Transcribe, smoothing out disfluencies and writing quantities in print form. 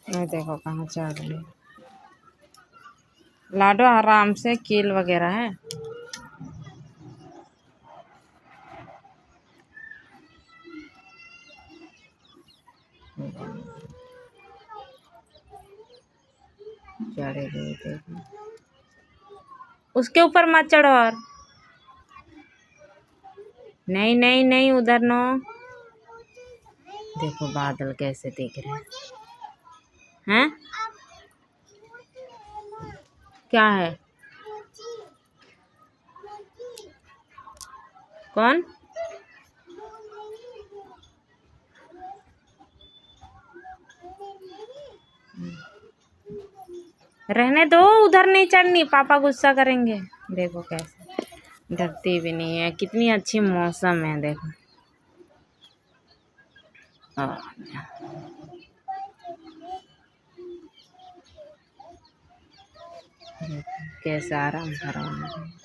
ये देखो कहाँ चढ़ रही है। लाडो आराम से, कील वगैरह है। चढ़े गए देखो, उसके ऊपर मत चढ़ो। और नहीं नहीं नहीं, उधर नो। देखो बादल कैसे दिख रहे हैं। क्या है? कौन? रहने दो, उधर नहीं चढ़नी, पापा गुस्सा करेंगे। देखो कैसे डरती भी नहीं है। कितनी अच्छी मौसम है देखो। कैसा आराम फरमा है।